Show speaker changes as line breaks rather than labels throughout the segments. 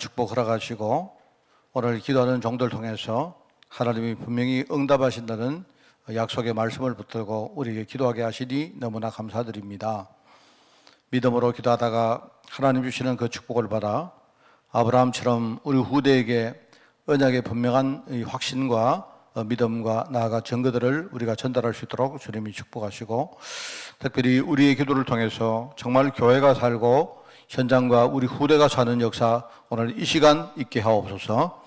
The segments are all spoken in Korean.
축복 허락하시고 오늘 기도하는 종들 통해서 하나님이 분명히 응답하신다는 약속의 말씀을 붙들고 우리에게 기도하게 하시니 너무나 감사드립니다. 믿음으로 기도하다가 하나님 주시는 그 축복을 받아 아브라함처럼 우리 후대에게 언약의 분명한 확신과 믿음과 나아가 증거들을 우리가 전달할 수 있도록 주님이 축복하시고, 특별히 우리의 기도를 통해서 정말 교회가 살고 현장과 우리 후대가 사는 역사 오늘 이 시간 있게 하옵소서.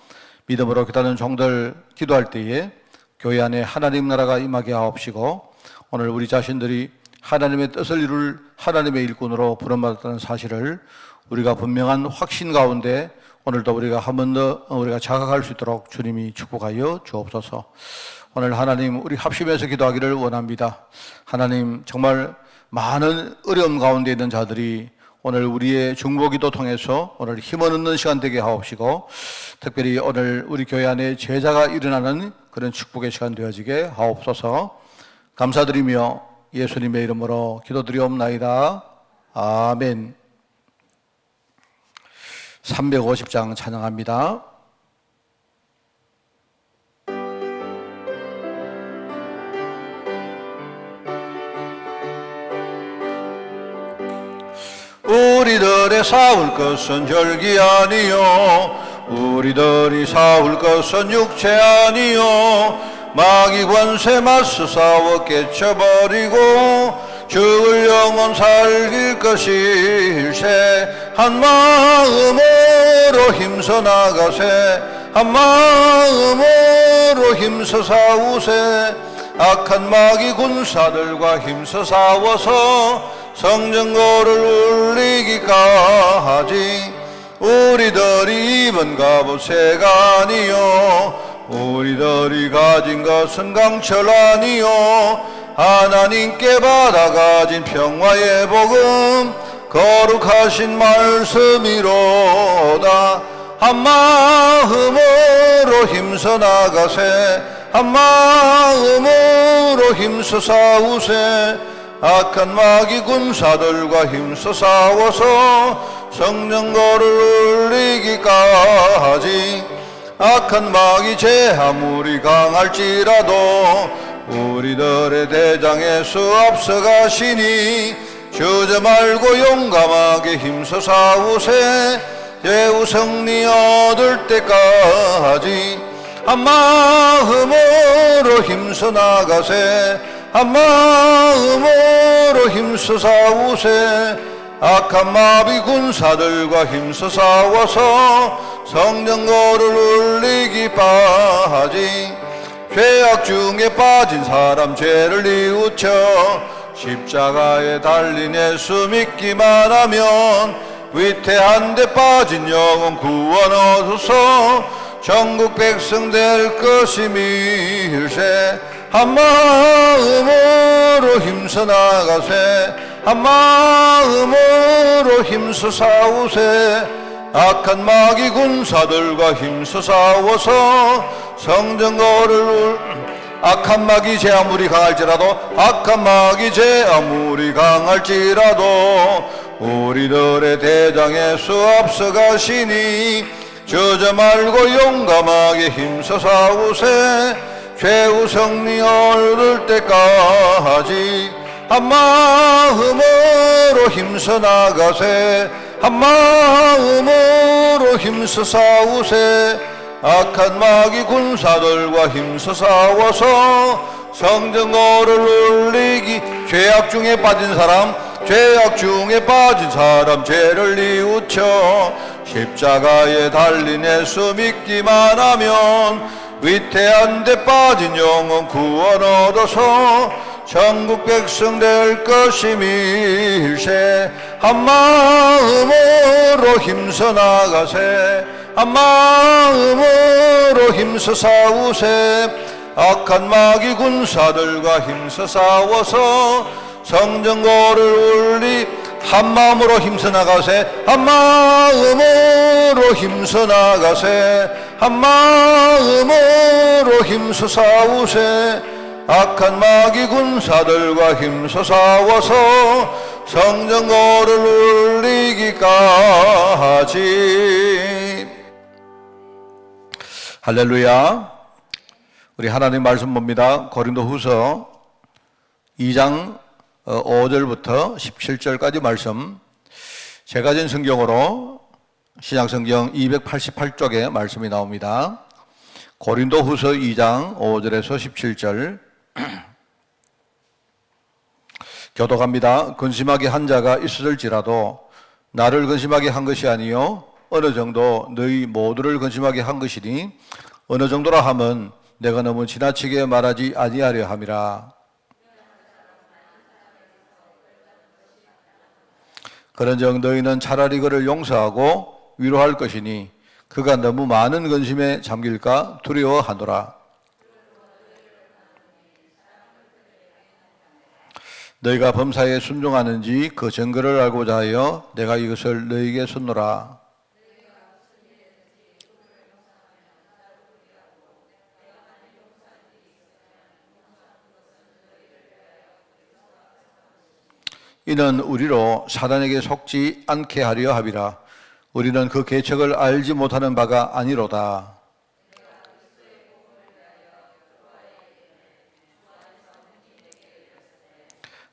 믿음으로 기도하는 종들 기도할 때에 교회 안에 하나님 나라가 임하게 하옵시고, 오늘 우리 자신들이 하나님의 뜻을 이룰 하나님의 일꾼으로 부름받았다는 사실을 우리가 분명한 확신 가운데 오늘도 우리가 한 번 더 우리가 자각할 수 있도록 주님이 축복하여 주옵소서. 오늘 하나님 우리 합심해서 기도하기를 원합니다. 하나님 정말 많은 어려움 가운데 있는 자들이 오늘 우리의 중보기도 통해서 오늘 힘을 얻는 시간 되게 하옵시고, 특별히 오늘 우리 교회 안에 제자가 일어나는 그런 축복의 시간 되어지게 하옵소서. 감사드리며 예수님의 이름으로 기도드리옵나이다. 아멘. 350장 찬양합니다. 우리들의 싸울 것은 혈기 아니요, 우리들이 싸울 것은 육체 아니요, 마귀 권세 맞서 싸워 깨쳐버리고 죽을 영혼 살릴 것일세. 한 마음으로 힘써 나가세, 한 마음으로 힘써 싸우세. 악한 마귀 군사들과 힘써 싸워서 성전고를 울리기까지. 우리들이 입은 갑옷 새가 아니요, 우리들이 가진 것은 강철 아니요, 하나님께 받아가진 평화의 복음 거룩하신 말씀이로다. 한 마음으로 힘써 나가세, 한 마음으로 힘써 싸우세. 악한 마귀 군사들과 힘써 싸워서 성전고를 울리기까지. 악한 마귀 제 아무리 강할지라도 우리들의 대장에서 앞서가시니 주저 말고 용감하게 힘써 싸우세. 제우 승리 얻을 때까지. 한 마음으로 힘써 나가세, 한 마음으로 힘써 싸우세. 악한 마귀 군사들과 힘써 싸워서 성전고를 울리기까지. 죄악 중에 빠진 사람 죄를 뉘우쳐 십자가에 달린 예수 믿기만 하면 위태한 데 빠진 영혼 구원 얻어서 전국 백성 될 것임일세. 한 마음으로 힘써 나가세, 한 마음으로 힘써 싸우세. 악한 마귀 군사들과 힘써 싸워서 성전고를 악한 마귀 제 아무리 강할지라도, 악한 마귀 제 아무리 강할지라도 우리들의 대장에서 앞서가시니 주저 말고 용감하게 힘써 싸우세. 최후 승리 얻을 때까지. 한 마음으로 힘써 나가세, 한 마음으로 힘써 싸우세. 악한 마귀 군사들과 힘써 싸워서 성전고를 울리기. 죄악 중에 빠진 사람, 죄악 중에 빠진 사람 죄를 뉘우쳐 십자가에 달린 예수 믿기만 하면 위태한 데 빠진 영혼 구원 얻어서 전국 백성 될 것임일세. 한 마음으로 힘써 나가세, 한 마음으로 힘써 싸우세. 악한 마귀 군사들과 힘써 싸워서 성전고를 울리. 한 마음으로 힘써 나가세, 한 마음으로 힘써 나가세, 한 마음으로 힘써 싸우세. 악한 마귀 군사들과 힘써 싸워서 성전고를 울리기까지. 할렐루야. 우리 하나님 말씀 봅니다. 고린도후서 2장 5절부터 17절까지 말씀. 제가 진 성경으로 신약성경 288쪽에 말씀이 나옵니다. 고린도후서 2장 5절에서 17절. 교독합니다. 근심하게 한 자가 있을지라도 나를 근심하게 한 것이 아니요 어느 정도 너희 모두를 근심하게 한 것이니 어느 정도라 함은 내가 너무 지나치게 말하지 아니하려 함이라. 그런즉 너희는 차라리 그를 용서하고 위로할 것이니 그가 너무 많은 근심에 잠길까 두려워하노라. 너희가 범사에 순종하는지 그 증거를 알고자 하여 내가 이것을 너희에게 쏟노라. 이는 우리로 사단에게 속지 않게 하려 함이라. 우리는 그 계책을 알지 못하는 바가 아니로다.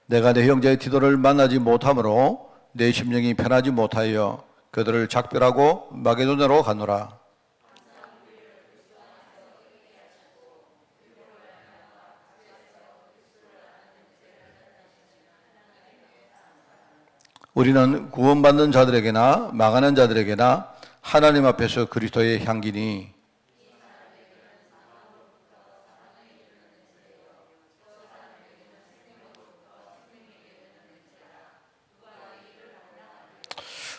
내가 내 형제의 디도를 만나지 못하므로 내 심령이 편하지 못하여 그들을 작별하고 마게도냐로 가노라. 우리는 구원받는 자들에게나 망하는 자들에게나 하나님 앞에서 그리스도의 향기니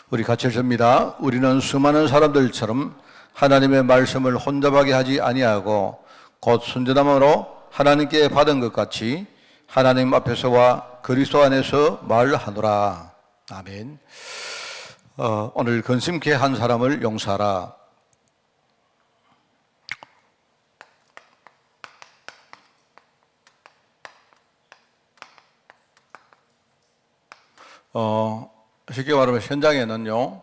우리 같이 읽습니다. 우리는 수많은 사람들처럼 하나님의 말씀을 혼잡하게 하지 아니하고 곧 순전함으로 하나님께 받은 것 같이 하나님 앞에서와 그리스도 안에서 말하노라. 아멘. 오늘 근심케 한 사람을 용서하라. 쉽게 말하면 현장에는요,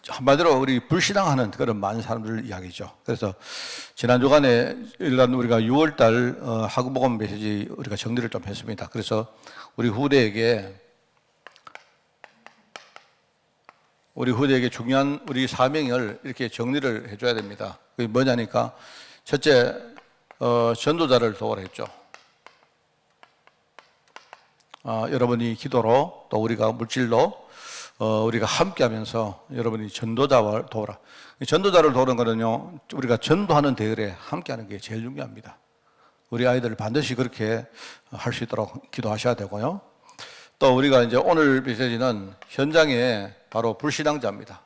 한마디로 우리 불신앙하는 그런 많은 사람들 이야기죠. 그래서 지난 주간에 일단 우리가 6월달 하구복음 메시지 우리가 정리를 좀 했습니다. 그래서 우리 후대에게 중요한 우리 사명을 이렇게 정리를 해줘야 됩니다. 그게 뭐냐니까 첫째 전도자를 도우라 했죠. 여러분이 기도로 또 우리가 물질로 우리가 함께하면서 여러분이 전도자를 도우라. 전도자를 도우는 거는요, 우리가 전도하는 대열에 함께하는 게 제일 중요합니다. 우리 아이들 반드시 그렇게 할 수 있도록 기도하셔야 되고요. 또 우리가 이제 오늘 메시지는 현장에 바로 불신앙자입니다.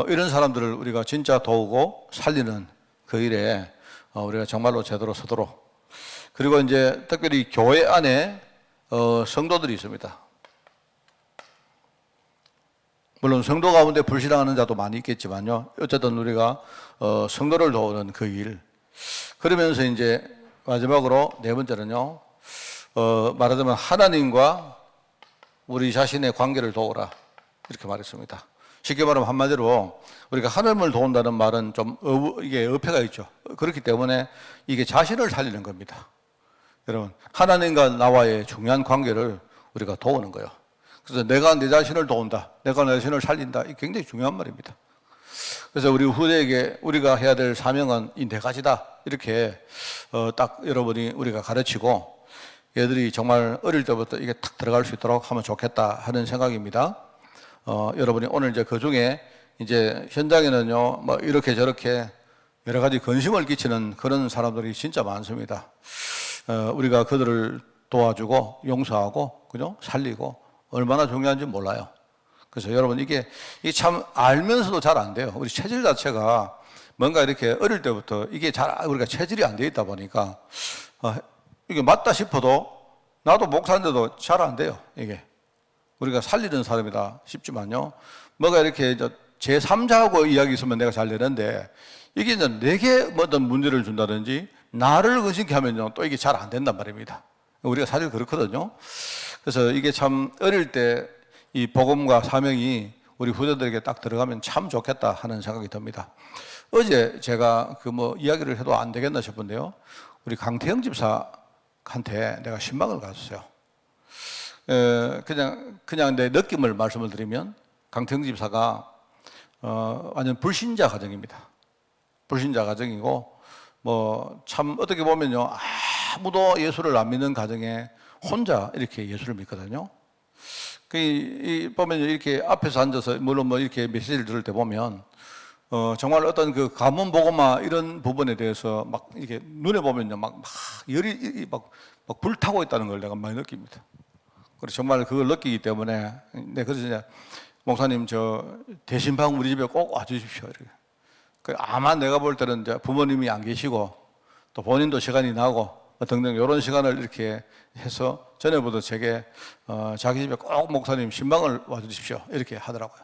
이런 사람들을 우리가 진짜 도우고 살리는 그 일에 우리가 정말로 제대로 서도록. 그리고 이제 특별히 교회 안에 성도들이 있습니다. 물론 성도 가운데 불신앙하는 자도 많이 있겠지만요. 어쨌든 우리가 성도를 도우는 그 일. 그러면서 이제 마지막으로 네 번째는요. 말하자면 하나님과 우리 자신의 관계를 도우라. 이렇게 말했습니다. 쉽게 말하면 한마디로 우리가 하나님을 도운다는 말은 좀 이게 어폐가 있죠. 그렇기 때문에 이게 자신을 살리는 겁니다. 여러분, 하나님과 나와의 중요한 관계를 우리가 도우는 거예요. 그래서 내가 내 자신을 도운다, 내가 내 자신을 살린다, 이게 굉장히 중요한 말입니다. 그래서 우리 후대에게 우리가 해야 될 사명은 이 네 가지다. 이렇게 딱 여러분이 우리가 가르치고 얘들이 정말 어릴 때부터 이게 탁 들어갈 수 있도록 하면 좋겠다 하는 생각입니다. 여러분이 오늘 이제 그 중에 이제 현장에는요, 뭐 이렇게 저렇게 여러 가지 근심을 끼치는 그런 사람들이 진짜 많습니다. 우리가 그들을 도와주고 용서하고 그죠? 살리고 얼마나 중요한지 몰라요. 그래서 여러분 이게 참 알면서도 잘 안 돼요. 우리 체질 자체가 뭔가 이렇게 어릴 때부터 이게 잘 우리가 체질이 안 돼 있다 보니까 이게 맞다 싶어도 나도 목사인데도 잘 안 돼요. 이게 우리가 살리는 사람이다 싶지만요. 뭐가 이렇게 제3자하고 이야기 있으면 내가 잘 되는데 이게 이제 내게 어떤 문제를 준다든지 나를 의심케 하면요 또 이게 잘 안 된단 말입니다. 우리가 사실 그렇거든요. 그래서 이게 참 어릴 때 이 복음과 사명이 우리 후대들에게 딱 들어가면 참 좋겠다 하는 생각이 듭니다. 어제 제가 이야기를 해도 안 되겠나 싶은데요. 우리 강태영 집사한테 내가 신방을 갔어요. 그냥 내 느낌을 말씀을 드리면 강태영 집사가 완전 불신자 가정입니다. 불신자 가정이고 참 어떻게 보면요, 아무도 예수를 안 믿는 가정에 혼자 이렇게 예수를 믿거든요. 보면 이렇게 앞에서 앉아서 물론 이렇게 메시지를 들을 때 보면 정말 어떤 그 가문 복음화 이런 부분에 대해서 막 이렇게 눈에 보면요 막 열이 막 불타고 있다는 걸 내가 많이 느낍니다. 그래서 정말 그걸 느끼기 때문에 그래서 이제 목사님 대신방 우리 집에 꼭 와주십시오. 이렇게. 아마 내가 볼 때는 이제 부모님이 안 계시고 또 본인도 시간이 나고 등등 이런 시간을 이렇게 해서 전에부터 제게 자기 집에 꼭 목사님 신방을 와주십시오 이렇게 하더라고요.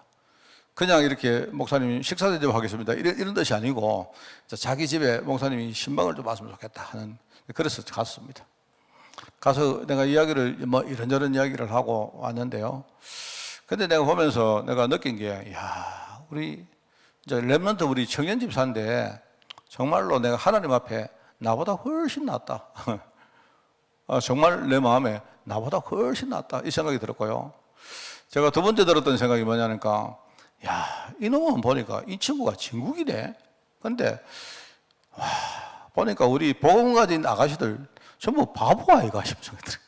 그냥 이렇게 목사님 식사 대접하겠습니다 이런 뜻이 아니고 자기 집에 목사님이 신방을 좀 왔으면 좋겠다 하는, 그래서 갔습니다. 가서 내가 이야기를 이런저런 이야기를 하고 왔는데요. 근데 내가 보면서 내가 느낀 게, 우리 이제 렘넌트 우리 청년 집사인데 정말로 내가 하나님 앞에 나보다 훨씬 낫다. 정말 내 마음에 나보다 훨씬 낫다 이 생각이 들었고요. 제가 두 번째 들었던 생각이 뭐냐니까, 이놈은 보니까 이 친구가 진국이네. 근데 보니까 우리 복음 가진 아가씨들 전부 바보 아이가 싶은 생각이 들어요.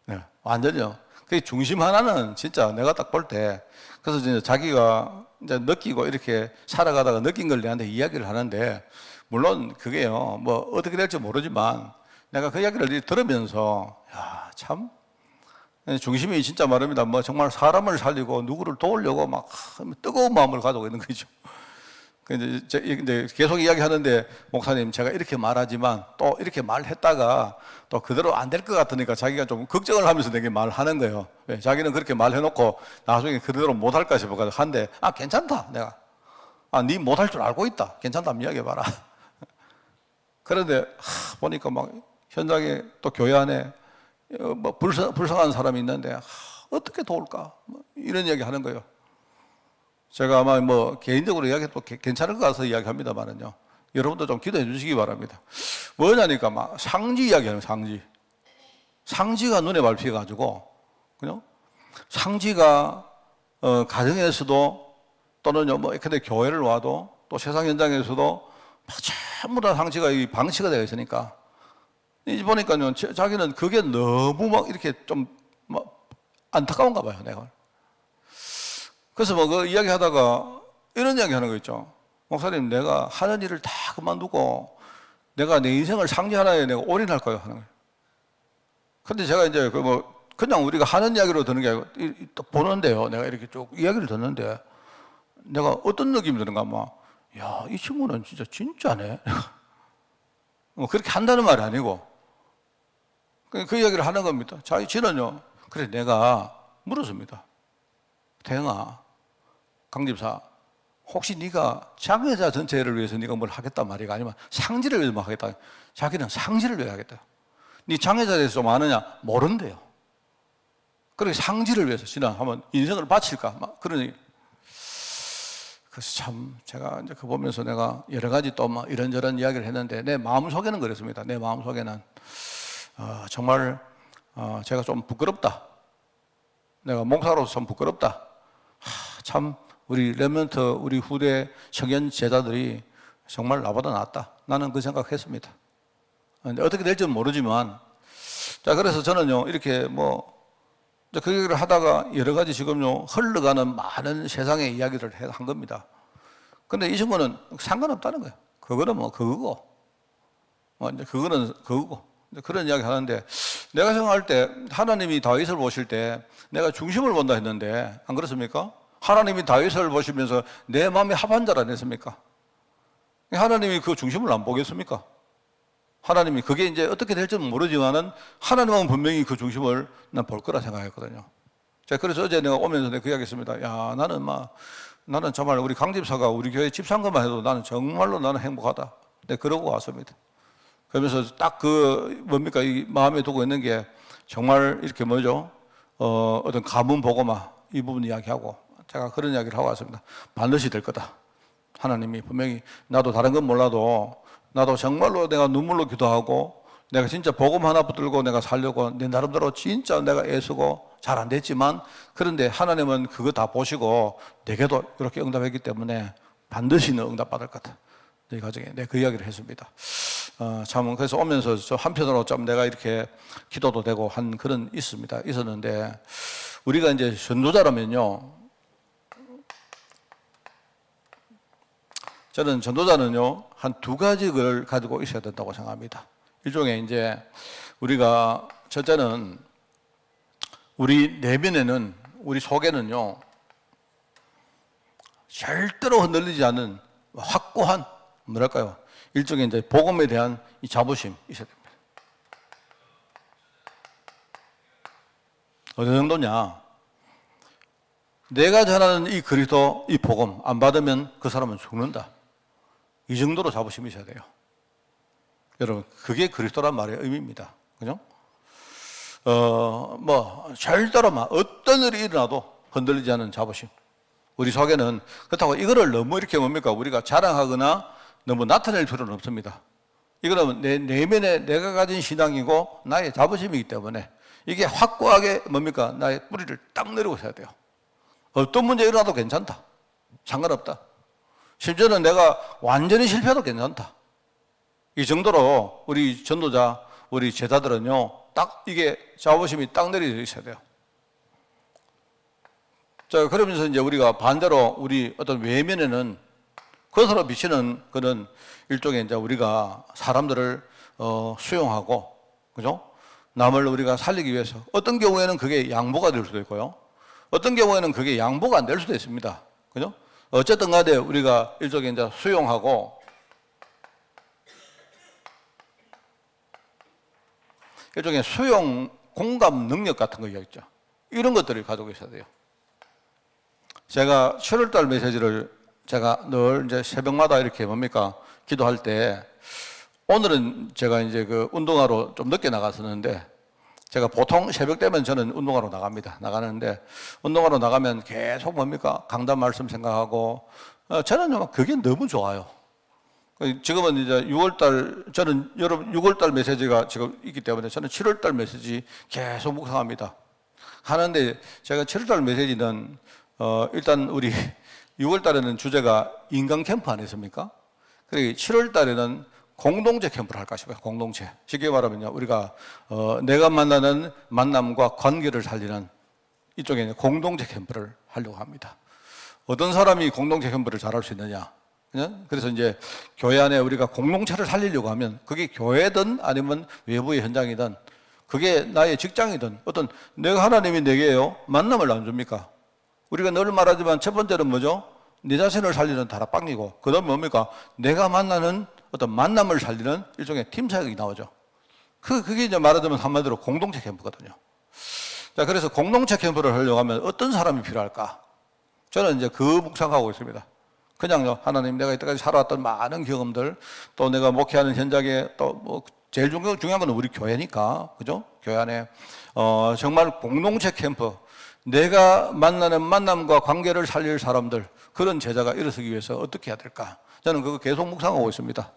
네, 완전요. 그 중심 하나는 진짜 내가 딱 볼 때, 그래서 이제 자기가 이제 느끼고 이렇게 살아가다가 느낀 걸 내한테 이야기를 하는데, 물론 그게요, 어떻게 될지 모르지만 내가 그 이야기를 들으면서, 참, 중심이 진짜 말입니다. 정말 사람을 살리고 누구를 도우려고 막 뜨거운 마음을 가지고 있는 거죠. 근데 계속 이야기하는데, 목사님, 제가 이렇게 말하지만 또 이렇게 말했다가 또 그대로 안 될 것 같으니까 자기가 좀 걱정을 하면서 내게 말하는 거예요. 왜? 자기는 그렇게 말해놓고 나중에 그대로 못할까 싶어가지고 한데, 괜찮다. 내가. 네 못할 줄 알고 있다. 괜찮다. 이야기해봐라. 그런데 보니까 막 현장에 또 교회 안에 불쌍한 사람이 있는데 어떻게 도울까? 이런 이야기 하는 거예요. 제가 아마 개인적으로 이야기해도 괜찮을 것 같아서 이야기합니다만은요. 여러분도 좀 기도해 주시기 바랍니다. 뭐냐니까 막 상지 이야기하는 상지. 상지가 눈에 밟혀가지고, 그죠? 상지가, 가정에서도 또는 근데 교회를 와도 또 세상 현장에서도 막 전부 다 상지가 방치가 되어 있으니까. 이제 보니까요, 자기는 그게 너무 막 이렇게 좀 안타까운가 봐요, 내가. 그래서 그 이야기 하다가 이런 이야기 하는 거 있죠. 목사님, 내가 하는 일을 다 그만두고 내가 내 인생을 상지 하나에 내가 올인할 거예요 하는 거예요. 근데 제가 이제 그냥 우리가 하는 이야기로 듣는 게 아니고 또 보는데요. 내가 이렇게 쭉 이야기를 듣는데 내가 어떤 느낌이 드는가 이 친구는 진짜네. 그렇게 한다는 말이 아니고 그 이야기를 하는 겁니다. 지는요. 그래 내가 물었습니다. 태영아, 강집사, 혹시 네가 장애자 전체를 위해서 네가 뭘 하겠단 말이가 아니면 상지를 위해서 뭐 하겠다. 자기는 상지를 위해 하겠다. 네 장애자에 대해서 좀 아느냐? 모른대요. 그렇게 상지를 위해서 하면 인생을 바칠까? 그러니. 그래서 참 제가 이제 그 보면서 내가 여러 가지 또 이런저런 이야기를 했는데 내 마음속에는 그랬습니다. 내 마음속에는 정말 제가 좀 부끄럽다. 내가 목사로서 참 부끄럽다. 참 우리 렘넌트 우리 후대 청년 제자들이 정말 나보다 낫다. 나는 그 생각했습니다. 어떻게 될지는 모르지만, 그래서 저는요 이렇게 그 얘기를 하다가 여러 가지 지금요 흘러가는 많은 세상의 이야기를 한 겁니다. 근데 이 친구는 상관없다는 거예요. 그거는 그거고, 이제 그거는 그거고. 그런 이야기 하는데, 내가 생각할 때 하나님이 다윗을 보실 때 내가 중심을 본다 했는데 안 그렇습니까? 하나님이 다윗을 보시면서 내 마음에 합한 자라 했습니까? 하나님이 그 중심을 안 보겠습니까? 하나님이 그게 이제 어떻게 될지는 모르지만은 하나님은 분명히 그 중심을 난 볼 거라 생각했거든요. 자, 그래서 어제 내가 오면서 내가 그 이야기 했습니다. 나는 정말 우리 강집사가 우리 교회 집사한 것만 해도 나는 정말로 나는 행복하다. 네, 그러고 왔습니다. 그러면서 딱 이 마음에 두고 있는 게 정말 이렇게 어떤 가문 복음화 이 부분 이야기하고 제가 그런 이야기를 하고 왔습니다. 반드시 될 거다. 하나님이 분명히 나도 다른 건 몰라도 나도 정말로 내가 눈물로 기도하고 내가 진짜 복음 하나 붙들고 내가 살려고 내 나름대로 진짜 내가 애쓰고 잘 안 됐지만 그런데 하나님은 그거 다 보시고 내게도 이렇게 응답했기 때문에 반드시 너 응답받을 거다. 이 가정에 그 이야기를 했습니다. 참 그래서 오면서 저 한편으로 좀 내가 이렇게 기도도 되고 한 그런 있었는데 우리가 이제 전도자라면요, 저는 전도자는요 한 두 가지 걸 가지고 있어야 된다고 생각합니다. 일종의 이제 우리가 첫째는 우리 내면에는 우리 속에는요 절대로 흔들리지 않는 확고한 뭐랄까요 일종의 이제 복음에 대한 이 자부심 있어야 됩니다. 어느 정도냐? 내가 전하는 이 그리스도 이 복음 안 받으면 그 사람은 죽는다. 이 정도로 자부심이 있어야 돼요. 여러분 그게 그리스도란 말의 의미입니다. 그죠? 절대로 막 어떤 일이 일어나도 흔들리지 않는 자부심. 우리 속에는 그렇다고 이거를 너무 이렇게 뭡니까? 우리가 자랑하거나 너무 나타낼 필요는 없습니다. 이거는 내 내면에 내가 가진 신앙이고 나의 자부심이기 때문에 이게 확고하게 뭡니까? 나의 뿌리를 딱 내리고 있어야 돼요. 어떤 문제 일어나도 괜찮다. 상관없다. 심지어는 내가 완전히 실패해도 괜찮다. 이 정도로 우리 전도자, 우리 제자들은요, 딱 이게 자부심이 딱 내려져 있어야 돼요. 자, 그러면서 이제 우리가 반대로 우리 어떤 외면에는 겉으로 비치는 그런 일종의 이제 우리가 사람들을 수용하고, 그죠? 남을 우리가 살리기 위해서 어떤 경우에는 그게 양보가 될 수도 있고요. 어떤 경우에는 그게 양보가 안 될 수도 있습니다. 그죠? 어쨌든 간에 우리가 일종의 이제 수용하고 일종의 수용 공감 능력 같은 거 있죠. 이런 것들을 가지고 있어야 돼요. 제가 7월달 메시지를 제가 늘 이제 새벽마다 이렇게 뭡니까? 기도할 때 오늘은 제가 이제 그 운동하러 좀 늦게 나갔었는데 제가 보통 새벽 되면 저는 운동하러 나갑니다. 나가는데 운동하러 나가면 계속 뭡니까? 강단 말씀 생각하고 저는 그게 너무 좋아요. 지금은 이제 6월달, 저는 여러분 6월달 메시지가 지금 있기 때문에 저는 7월달 메시지 계속 묵상합니다. 하는데 제가 7월달 메시지는 일단 우리 6월달에는 주제가 인간 캠프 아니겠습니까? 그리고 7월달에는 공동체 캠프를 할까 싶어요. 공동체. 쉽게 말하면요, 우리가 내가 만나는 만남과 관계를 살리는 이쪽에 공동체 캠프를 하려고 합니다. 어떤 사람이 공동체 캠프를 잘할 수 있느냐? 그래서 이제 교회 안에 우리가 공동체를 살리려고 하면 그게 교회든 아니면 외부의 현장이든 그게 나의 직장이든 어떤 내가 하나님이 내게요 만남을 안 줍니까? 우리가 늘 말하지만 첫 번째는 뭐죠? 내 자신을 살리는 다락방이고 그 다음에 뭡니까? 내가 만나는 어떤 만남을 살리는 일종의 팀 사역이 나오죠. 그게 이제 말하자면 한마디로 공동체 캠프거든요. 자, 그래서 공동체 캠프를 하려고 하면 어떤 사람이 필요할까? 저는 이제 그 묵상하고 있습니다. 그냥 하나님 내가 이때까지 살아왔던 많은 경험들 또 내가 목회하는 현장에 또 뭐 제일 중요한 건 우리 교회니까 그죠? 교회 안에 정말 공동체 캠프 내가 만나는 만남과 관계를 살릴 사람들 그런 제자가 일어서기 위해서 어떻게 해야 될까? 저는 그거 계속 묵상하고 있습니다.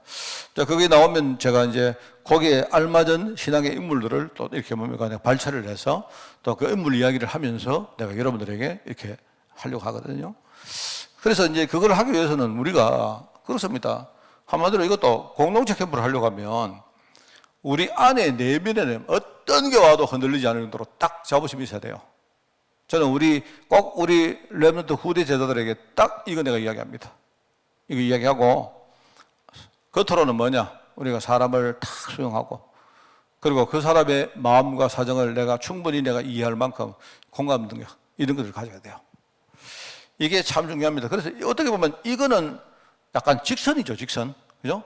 자, 그게 나오면 제가 이제 거기에 알맞은 신앙의 인물들을 또 이렇게 뭡니까 발췌를 해서 또 그 인물 이야기를 하면서 내가 여러분들에게 이렇게 하려고 하거든요. 그래서 이제 그걸 하기 위해서는 우리가 그렇습니다. 한마디로 이것도 공동체 캠프를 하려고 하면 우리 안에 내면에는 어떤 게 와도 흔들리지 않을 정도로 딱 자부심이 있어야 돼요. 저는 꼭 우리 렘넌트 후대 제자들에게 딱 이거 내가 이야기합니다. 이거 이야기하고 겉으로는 뭐냐? 우리가 사람을 탁 수용하고 그리고 그 사람의 마음과 사정을 내가 충분히 내가 이해할 만큼 공감 능력 이런 것을 가져야 돼요. 이게 참 중요합니다. 그래서 어떻게 보면 이거는 약간 직선이죠, 직선. 그죠?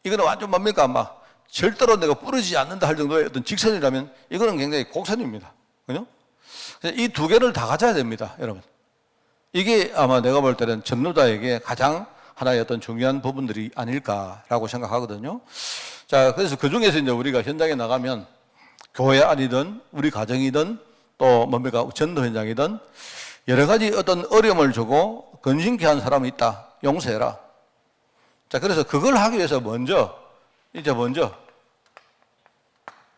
이거는 완전 뭡니까? 막 절대로 내가 부러지지 않는다 할 정도의 어떤 직선이라면 이거는 굉장히 곡선입니다. 그죠? 이 두 개를 다 가져야 됩니다, 여러분. 이게 아마 내가 볼 때는 전도자에게 가장 하나의 어떤 중요한 부분들이 아닐까라고 생각하거든요. 자, 그래서 그 중에서 이제 우리가 현장에 나가면 교회 안이든 우리 가정이든 또 뭡니까? 전도 현장이든 여러 가지 어떤 어려움을 주고 근심케 한 사람이 있다. 용서해라. 자, 그래서 그걸 하기 위해서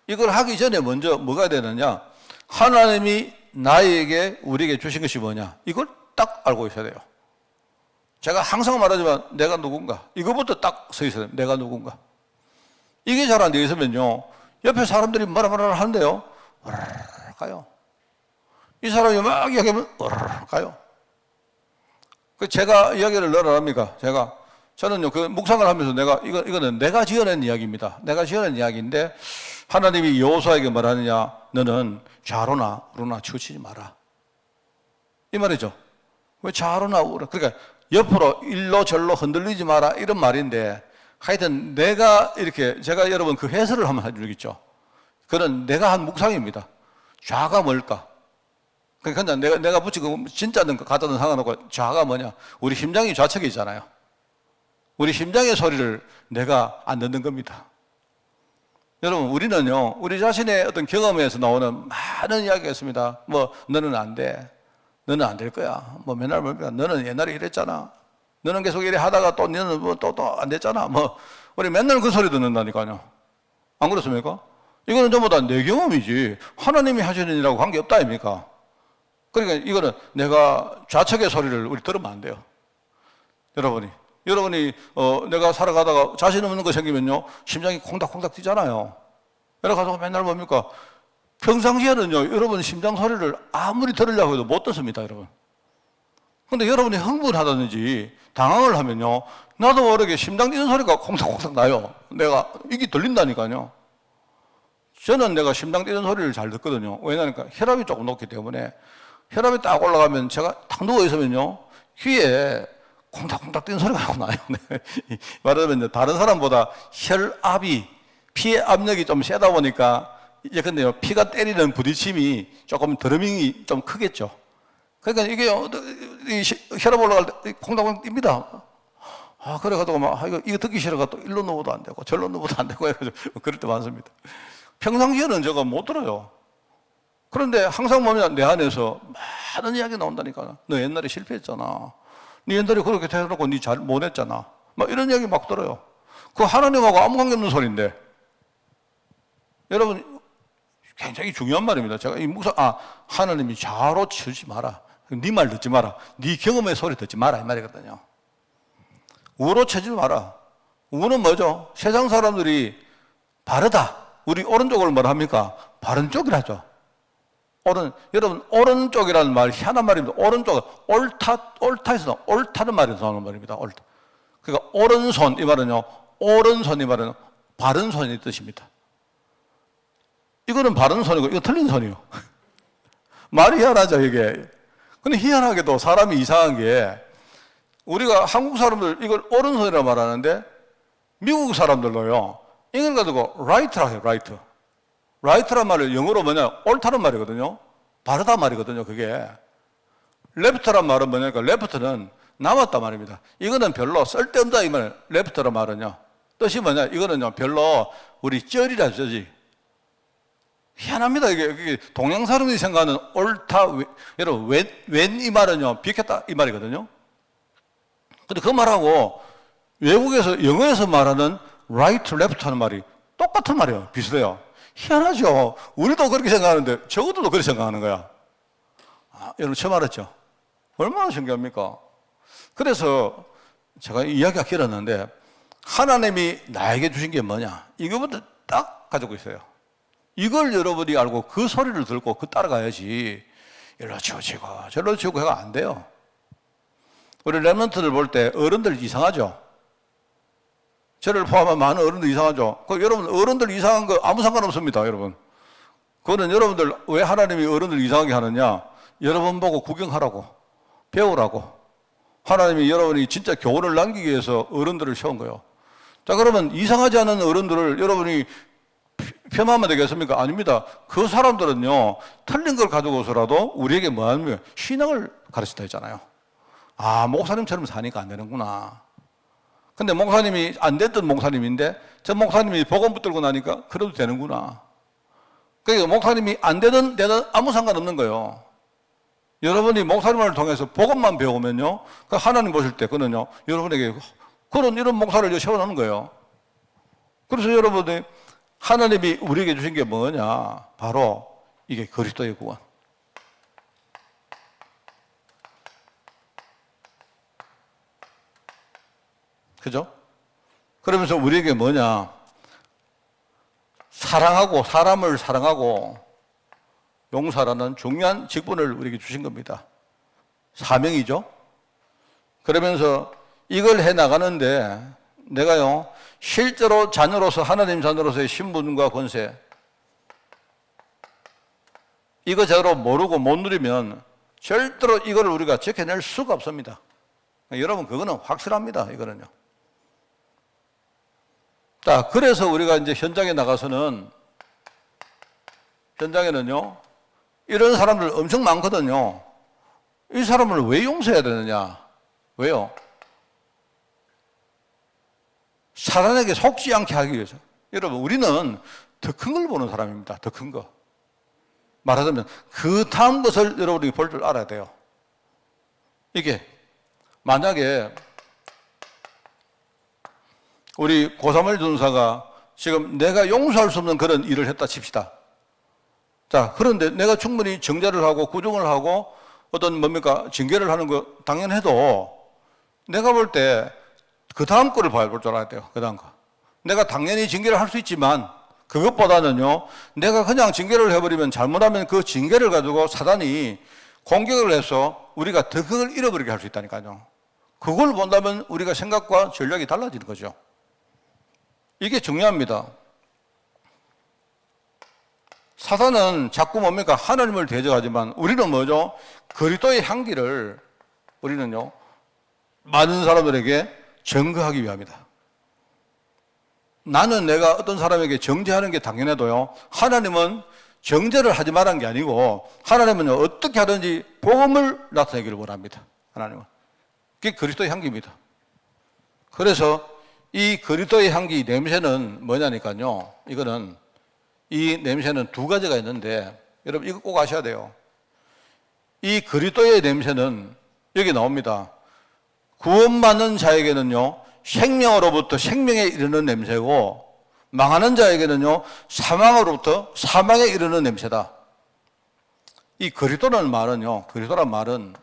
이걸 하기 전에 먼저 뭐가 되느냐? 하나님이 나에게, 우리에게 주신 것이 뭐냐? 이걸 딱 알고 있어야 돼요. 제가 항상 말하지만 내가 누군가, 이거부터 딱 서 있어야 돼요. 내가 누군가. 이게 잘 안 되어 있으면요, 옆에 사람들이 뭐라 하는데요, 가요. 이 사람이 막 이야기하면 가요. 제가 이야기를 늘 합니까? 저는요, 그 묵상을 하면서 이거는 내가 지어낸 이야기입니다. 내가 지어낸 이야기인데, 하나님이 여호수아에게 말하느냐, 너는 좌로나 우로나 치우치지 마라. 이 말이죠. 왜 좌로나 우로? 그러니까 옆으로 일로 절로 흔들리지 마라, 이런 말인데, 하여튼 내가 이렇게, 제가 여러분 그 해설을 한번 해주겠죠. 그건 내가 한 묵상입니다. 좌가 뭘까? 그러니까 내가 붙이고 진짜든 가짜든 상관없고, 좌가 뭐냐? 우리 심장이 좌측에 있잖아요. 우리 심장의 소리를 내가 안 듣는 겁니다. 여러분, 우리는요, 우리 자신의 어떤 경험에서 나오는 많은 이야기가 있습니다. 뭐, 너는 안 돼. 너는 안 될 거야. 뭐, 맨날 뭡니까? 너는 옛날에 이랬잖아. 너는 계속 이래 하다가 또 너는 뭐 또 안 됐잖아. 뭐, 우리 맨날 그 소리 듣는다니까요. 안 그렇습니까? 이거는 전부 다 내 경험이지. 하나님이 하시는 일하고 관계없다, 아닙니까? 그러니까 이거는 내가 좌측의 소리를 우리 들으면 안 돼요. 여러분이 내가 살아가다가 자신 없는 거 생기면요, 심장이 콩닥콩닥 뛰잖아요. 여러가지고 맨날 뭡니까? 평상시에는요, 여러분 심장 소리를 아무리 들으려고 해도 못 듣습니다, 여러분. 근데 여러분이 흥분하다든지 당황을 하면요, 나도 모르게 심장 뛰는 소리가 콩닥콩닥 나요. 이게 들린다니까요. 저는 내가 심장 뛰는 소리를 잘 듣거든요. 왜냐니까 혈압이 조금 높기 때문에, 혈압이 딱 올라가면 제가 탁 누워있으면요, 귀에 콩닥콩닥 뛰는 소리가 나요. 말하자면 다른 사람보다 피의 압력이 좀 세다 보니까, 근데요, 피가 때리는 부딪힘이 조금 드러밍이 좀 크겠죠. 그러니까 이게 혈압 올라갈 때 콩닥콩닥 뜁니다. 그래가지고 이거 듣기 싫어가 또 일로 누워도 안 되고 절로 누워도 안 되고 해가지고 그럴 때 많습니다. 평상시에는 제가 못 들어요. 그런데 항상 보면 내 안에서 많은 이야기 나온다니까. 너 옛날에 실패했잖아. 네 옛날에 그렇게 해놓고 네 잘 못했잖아. 막 이런 이야기 막 들어요. 그 하나님하고 아무 관계없는 소리인데. 여러분, 굉장히 중요한 말입니다. 제가 하나님이 좌로 치우지 마라. 네 말 듣지 마라. 네 경험의 소리 듣지 마라, 이 말이거든요. 우로 치지 마라. 우는 뭐죠? 세상 사람들이 바르다. 우리 오른쪽을 뭐라 합니까? 바른 쪽이라죠. 여러분, 오른쪽이라는 말, 희한한 말입니다. 오른쪽, 옳다에서 옳다는 말에서 나오는 말입니다. 옳다. 그러니까, 오른손, 이 말은요, 오른손, 이 말은 바른 손이 뜻입니다. 이거는 바른 손이고, 이거 틀린 손이요. 말이 희한하죠, 이게. 근데 희한하게도 사람이 이상한 게, 우리가 한국 사람들 이걸 오른손이라고 말하는데, 미국 사람들로요, 이걸 가지고 right라고 해요, right. right란 말을 영어로 뭐냐, 옳다는 말이거든요. 바르다 말이거든요, 그게. left란 말은 뭐냐니까, left는 남았다 말입니다. 이거는 별로 쓸데없다, 이 말, left란 말은요. 뜻이 뭐냐, 이거는요, 별로 우리 쩔이라 쩌지. 희한합니다, 이게. 동양 사람들이 생각하는 옳다, 여러분, 웬 이 말은요, 비켰다, 이 말이거든요. 근데 그 말하고 외국에서, 영어에서 말하는 right, left 하는 말이 똑같은 말이에요. 비슷해요. 희한하죠. 우리도 그렇게 생각하는데 저것들도 그렇게 생각하는 거야. 여러분 처음 알았죠? 얼마나 신기합니까? 그래서 제가 이야기가 길었는데, 하나님이 나에게 주신 게 뭐냐? 이거부터 딱 가지고 있어요. 이걸 여러분이 알고 그 소리를 듣고 따라가야지, 일로 치우치고 저로 치우고 해가 안 돼요. 우리 랩런트들 볼 때 어른들 이상하죠? 저를 포함한 많은 어른들 이상하죠? 여러분, 어른들 이상한 거 아무 상관없습니다, 여러분. 그거는 여러분들 왜 하나님이 어른들 이상하게 하느냐? 여러분 보고 구경하라고, 배우라고. 하나님이 여러분이 진짜 교훈을 남기기 위해서 어른들을 세운 거예요. 자, 그러면 이상하지 않은 어른들을 여러분이 폄하하면 되겠습니까? 아닙니다. 그 사람들은요, 틀린 걸 가지고서라도 우리에게 뭐 하는 거예요? 신앙을 가르친다 했잖아요. 목사님처럼 사니까 안 되는구나. 근데 목사님이 안 됐던 목사님인데, 저 목사님이 복음 붙들고 나니까 그래도 되는구나. 그러니까 목사님이 안 되든 아무 상관없는 거예요. 여러분이 목사님을 통해서 복음만 배우면요, 그 하나님 보실 때 그는요, 여러분에게 이런 목사를 세워놓는 거예요. 그래서 여러분이 하나님이 우리에게 주신 게 뭐냐? 바로 이게 그리스도의 구원. 그죠? 그러면서 우리에게 뭐냐? 사랑하고, 사람을 사랑하고 용서라는 중요한 직분을 우리에게 주신 겁니다. 사명이죠? 그러면서 이걸 해 나가는데 내가요, 실제로 자녀로서, 하나님 자녀로서의 신분과 권세, 이거 제대로 모르고 못 누리면 절대로 이걸 우리가 지켜낼 수가 없습니다. 여러분, 그거는 확실합니다. 이거는요. 자, 그래서 우리가 이제 현장에 나가서는, 현장에는요, 이런 사람들 엄청 많거든요. 이 사람을 왜 용서해야 되느냐? 왜요? 사단에게 속지 않게 하기 위해서. 여러분, 우리는 더 큰 걸 보는 사람입니다. 더 큰 거. 말하자면 그 다음 것을 여러분이 볼 줄 알아야 돼요. 이게 만약에 우리 고사물 전사가 지금 내가 용서할 수 없는 그런 일을 했다 칩시다. 자, 그런데 내가 충분히 정죄를 하고 구정을 하고 어떤 뭡니까? 징계를 하는 거 당연해도 내가 볼 때 그 다음 거를 볼 줄 알아야 돼요. 그 다음 거. 내가 당연히 징계를 할 수 있지만 그것보다는요, 내가 그냥 징계를 해버리면 잘못하면 그 징계를 가지고 사단이 공격을 해서 우리가 더 그걸 잃어버리게 할 수 있다니까요. 그걸 본다면 우리가 생각과 전략이 달라지는 거죠. 이게 중요합니다. 사단은 자꾸 뭡니까? 하나님을 대적하지만 우리는 뭐죠? 그리스도의 향기를 우리는요, 많은 사람들에게 증거하기 위함이다. 나는 내가 어떤 사람에게 정죄하는 게 당연해도요, 하나님은 정죄를 하지 말란 게 아니고 하나님은 어떻게 하든지 복음을 나타내기를 원합니다. 하나님은. 그게 그리스도의 향기입니다. 그래서 이 그리스도의 향기 냄새는 뭐냐니까요, 이거는, 이 냄새는 두 가지가 있는데 여러분 이거 꼭 아셔야 돼요. 이 그리스도의 냄새는 여기 나옵니다. 구원받는 자에게는요, 생명으로부터 생명에 이르는 냄새고, 망하는 자에게는요, 사망으로부터 사망에 이르는 냄새다. 이 그리스도라는 말은요, 그리스도란 말은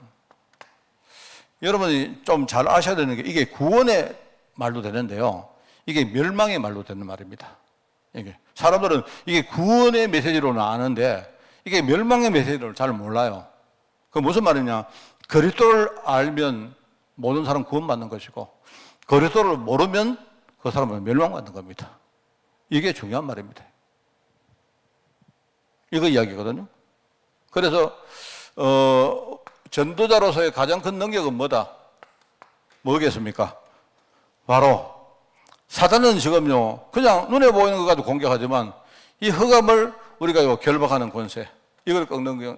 여러분이 좀 잘 아셔야 되는 게, 이게 구원의 말도 되는데요, 이게 멸망의 말도 되는 말입니다. 이게 사람들은 이게 구원의 메시지로는 아는데 이게 멸망의 메시지를 잘 몰라요. 그 무슨 말이냐? 그리스도를 알면 모든 사람 구원받는 것이고, 그리스도를 모르면 그 사람은 멸망받는 겁니다. 이게 중요한 말입니다. 이거 이야기거든요. 그래서 전도자로서의 가장 큰 능력은 뭐다? 뭐겠습니까? 바로 사단은 지금요, 그냥 눈에 보이는 것 가지고 공격하지만 이 흑암을 우리가 결박하는 권세, 이걸 꺾는 거.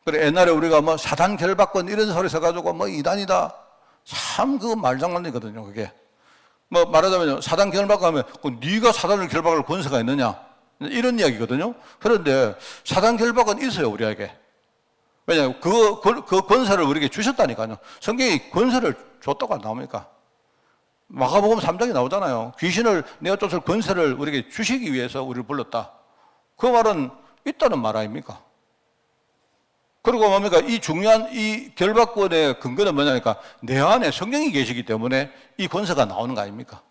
그래, 옛날에 우리가 뭐 사단 결박권 이런 소리 써가지고 뭐 이단이다. 참 그거 말장난이거든요, 그게. 뭐 말하자면 사단 결박권 하면 네가 사단을 결박할 권세가 있느냐. 이런 이야기거든요. 그런데 사단 결박은 있어요, 우리에게. 왜냐하면 그 권세를 우리에게 주셨다니까요. 성경이 권세를 줬다고 안 나옵니까? 마가복음 3장에 나오잖아요. 귀신을 내어 쫓을 권세를 우리에게 주시기 위해서 우리를 불렀다. 그 말은 있다는 말 아닙니까? 그리고 뭡니까? 이 중요한 이 결박권의 근거는 뭐냐니까, 내 안에 성령이 계시기 때문에 이 권세가 나오는 거 아닙니까?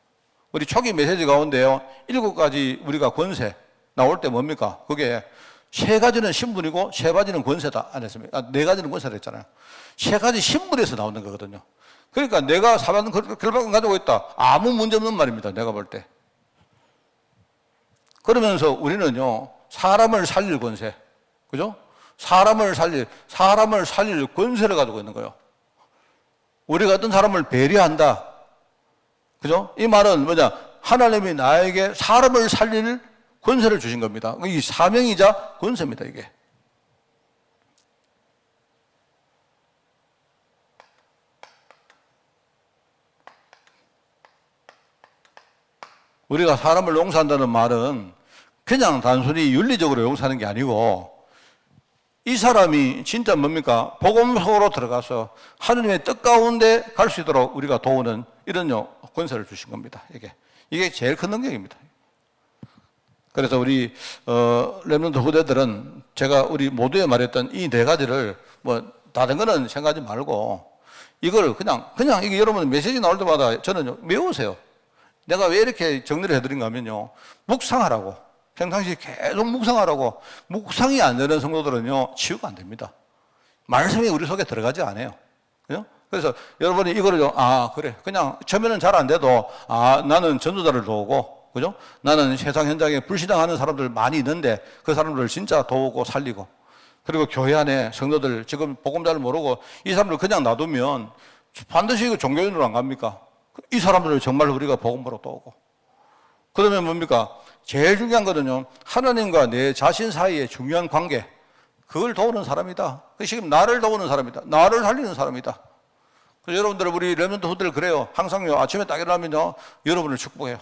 우리 초기 메시지 가운데요, 7가지 우리가 권세 나올 때 뭡니까? 그게 3가지는 신분이고 3가지는 권세다 안 했습니까? 4가지는 권세다 했잖아요. 3가지 신분에서 나오는 거거든요. 그러니까 내가 사받은 결박권 가지고 있다, 아무 문제 없는 말입니다, 내가 볼 때. 그러면서 우리는요, 사람을 살릴 권세, 그죠? 사람을 살릴 권세를 가지고 있는 거예요. 우리가 어떤 사람을 배려한다, 그죠? 이 말은 뭐냐? 하나님이 나에게 사람을 살릴 권세를 주신 겁니다. 이 사명이자 권세입니다, 이게. 우리가 사람을 용서한다는 말은 그냥 단순히 윤리적으로 용서하는 게 아니고, 이 사람이 진짜 뭡니까? 복음 속으로 들어가서 하느님의 뜻 가운데 갈 수 있도록 우리가 도우는 이런 권세를 주신 겁니다. 이게 제일 큰 능력입니다. 그래서 우리 렘넌트 후대들은 제가 우리 모두에 말했던 이 네 가지를 뭐 다른 거는 생각하지 말고 이걸 그냥 이게 여러분 메시지 나올 때마다 저는 외우세요. 내가 왜 이렇게 정리를 해드린가 하면요, 묵상하라고, 평상시에 계속 묵상하라고. 묵상이 안 되는 성도들은요 치유가 안 됩니다. 말씀이 우리 속에 들어가지 않아요. 그죠? 그래서 여러분이 이거를 그래, 그냥 처음에는 잘 안 돼도 나는 전도자를 도우고, 그죠? 나는 세상 현장에 불신앙하는 사람들 많이 있는데 그 사람들을 진짜 도우고 살리고, 그리고 교회 안에 성도들 지금 복음 잘 모르고 이 사람들 그냥 놔두면 반드시 종교인으로 안 갑니까? 이 사람들을 정말 우리가 복음으로 도우고, 그러면 뭡니까? 제일 중요한 거는요, 하나님과 내 자신 사이의 중요한 관계, 그걸 도우는 사람이다. 지금 나를 도우는 사람이다. 나를 살리는 사람이다. 그래서 여러분들, 우리 렘넌트 후들 그래요. 항상요, 아침에 딱 일어나면요, 여러분을 축복해요.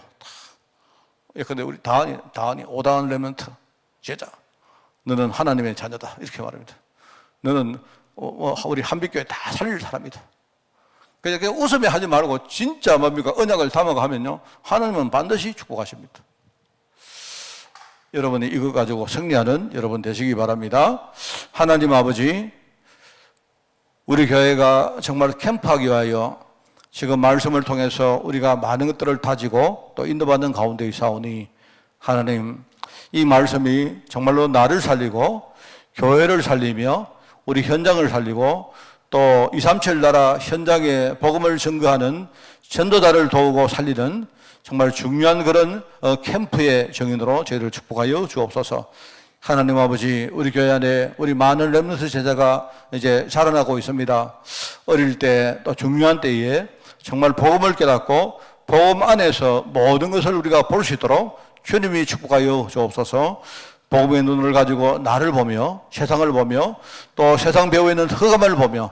근데 우리 다은이 오다은 렘넌트 제자, 너는 하나님의 자녀다, 이렇게 말합니다. 너는 우리 한빛교회 다 살릴 사람이다. 그냥 웃으며 하지 말고 진짜 뭡니까? 언약을 담아가면요, 하나님은 반드시 축복하십니다. 여러분이 이거 가지고 승리하는 여러분 되시기 바랍니다. 하나님 아버지, 우리 교회가 정말 캠프하기 위하여 지금 말씀을 통해서 우리가 많은 것들을 다지고 또 인도받는 가운데 있사오니, 하나님, 이 말씀이 정말로 나를 살리고 교회를 살리며 우리 현장을 살리고 또 237 나라 현장에 복음을 증거하는 전도자를 도우고 살리는 정말 중요한 그런 캠프의 정인으로 저희를 축복하여 주옵소서. 하나님 아버지, 우리 교회 안에 우리 많은 렘넌트 제자가 이제 자라나고 있습니다. 어릴 때 또 중요한 때에 정말 복음을 깨닫고 복음 안에서 모든 것을 우리가 볼 수 있도록 주님이 축복하여 주옵소서. 복음의 눈을 가지고 나를 보며 세상을 보며 또 세상 배후에 있는 흑암을 보며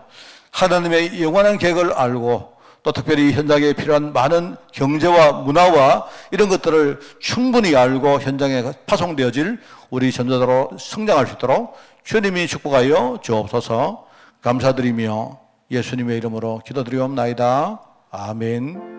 하나님의 영원한 계획을 알고 또 특별히 현장에 필요한 많은 경제와 문화와 이런 것들을 충분히 알고 현장에 파송되어질 우리 전도자로 성장할 수 있도록 주님이 축복하여 주옵소서. 감사드리며 예수님의 이름으로 기도드리옵나이다. 아멘.